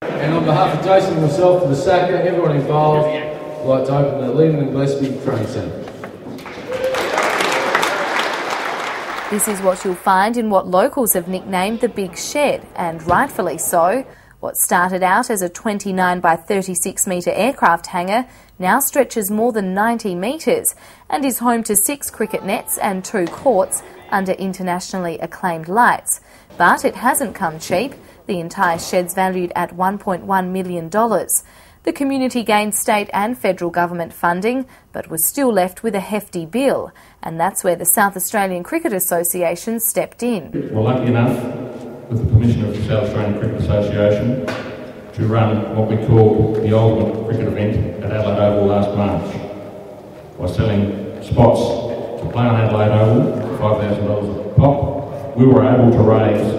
And on behalf of Jason and myself, the SACA, everyone involved, I'd like to open the Lehmann and Gillespie Training Centre. This is what you'll find in what locals have nicknamed the Big Shed, and rightfully so. What started out as a 29 by 36 metre aircraft hangar now stretches more than 90 metres and is home to 6 cricket nets and 2 courts under internationally acclaimed lights. But it hasn't come cheap. The entire shed's valued at $1.1 million. The community gained state and federal government funding, but was still left with a hefty bill, and that's where the South Australian Cricket Association stepped in. We're lucky enough, with the permission of the South Australian Cricket Association, to run what we call the ultimate cricket event at Adelaide Oval last March. By selling spots to play on Adelaide Oval for $5,000 a pop, we were able to raise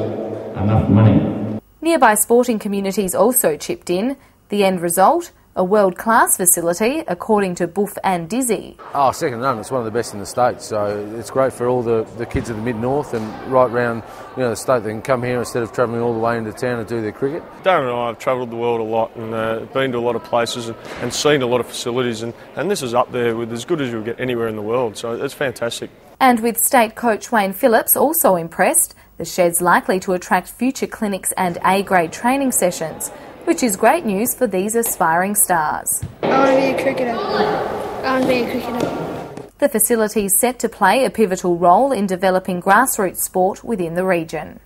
enough money. Nearby sporting communities also chipped in. The end result? A world-class facility, according to Buff and Dizzy. Oh, second to none. It's one of the best in the state, so it's great for all the kids of the mid-north and right round the state. They can come here instead of travelling all the way into town to do their cricket. Darren and I have travelled the world a lot and been to a lot of places and seen a lot of facilities, and this is up there with as good as you'll get anywhere in the world, so it's fantastic. And with state coach Wayne Phillips also impressed, the shed's likely to attract future clinics and A-grade training sessions, which is great news for these aspiring stars. I want to be a cricketer. The facility is set to play a pivotal role in developing grassroots sport within the region.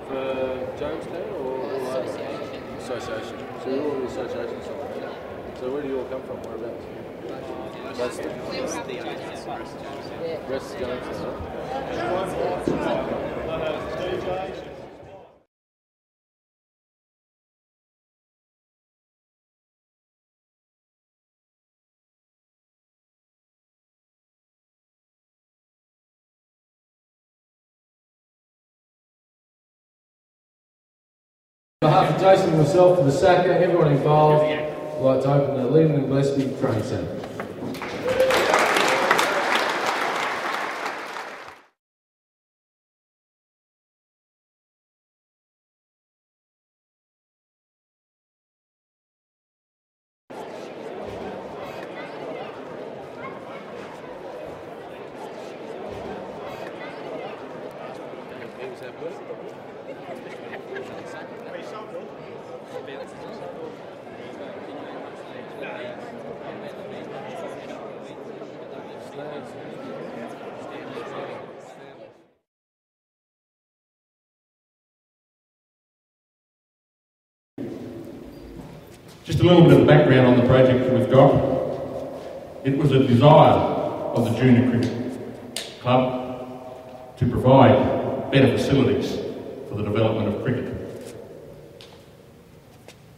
For Jamestown or Association? So you're all the association side. So where do you all come from? Whereabouts? That's the West Jamestown. On behalf of Jason and myself, the SACA, everyone involved, I'd like to open the Lehmann and Gillespie Training Centre. Just a little bit of background on the project that we've got. It was a desire of the Junior Cricket Club to provide better facilities for the development of cricket.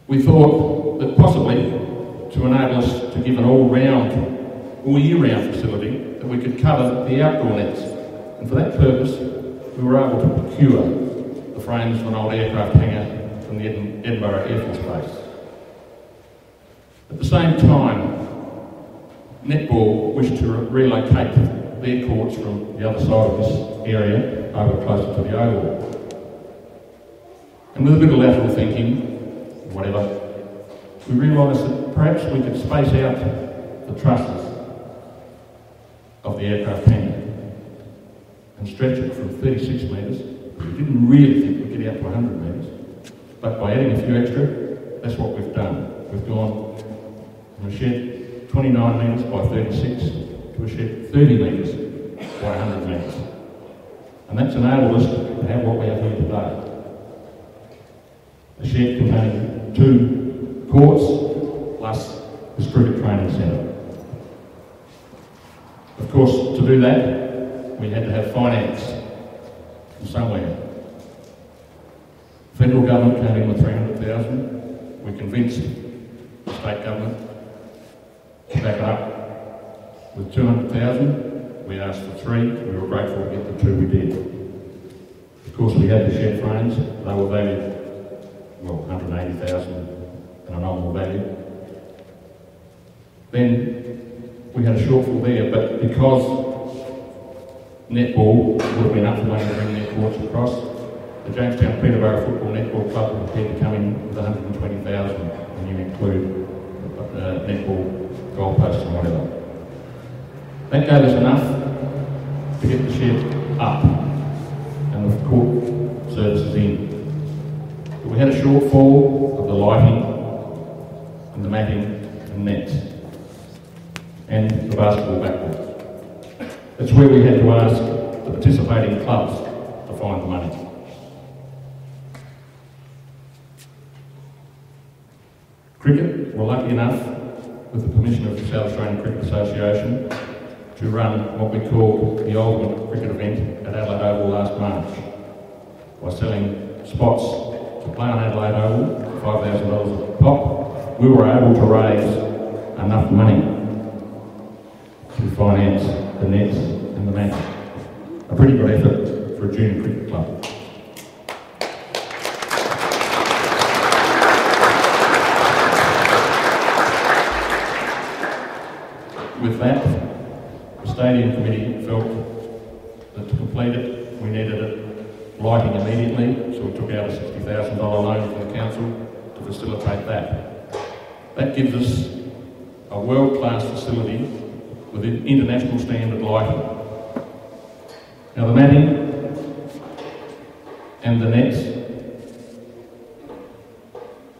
We thought that possibly to enable us to give an all year-round facility that we could cover the outdoor nets. And for that purpose, we were able to procure the frames of an old aircraft hangar from the Edinburgh Air Force Base. At the same time, Netball wished to relocate their courts from the other side of this area over closer to the Oval. And with a bit of lateral thinking, whatever, we realised that perhaps we could space out the trusses of the aircraft hangar and stretch it from 36 metres. We didn't really think we'd get out to 100 metres, but by adding a few extra, that's what we've done. We've gone from a shed 29 metres by 36 to a shed 30 metres by 100 metres. And that's enabled us to have what we have here today. A shed containing 2 courts plus this cricket training centre. Of course, to do that, we had to have finance from somewhere. federal government came in with 300,000. We convinced the state government to back it up with 200,000. We asked for 3. We were grateful to get the 2 we did. Of course, we had the shed frames. They were valued, well, 180,000 and a nominal value. Then we had a shortfall there, but because netball would have been up for money to bring netballs across, the Jamestown Peterborough Football Netball Club were prepared to come in with 120,000 when you include netball, goalposts and whatever. That gave us enough to get the shed up and the court services in. But we had a shortfall of the lighting and the matting and nets and the basketball backboards. That's where we had to ask the participating clubs to find the money. Cricket, we're lucky enough, with the permission of the South Australian Cricket Association, to run what we called the ultimate cricket event at Adelaide Oval last March. By selling spots to play on Adelaide Oval, $5,000 a pop, we were able to raise enough money to finance the nets and the match. A pretty good effort for a junior cricket club. With that, the Stadium Committee felt that to complete it, we needed it lighting immediately, so we took out a $60,000 loan from the council to facilitate that. That gives us a world-class facility with international standard lighting. Now the matting and the nets,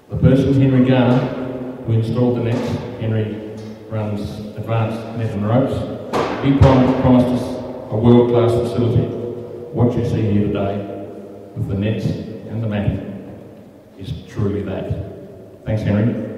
the person, Henry Garner, who installed the nets, Henry runs Advanced Net and Ropes, he promised us a world-class facility. What you see here today with the nets and the matting is truly that. Thanks, Henry.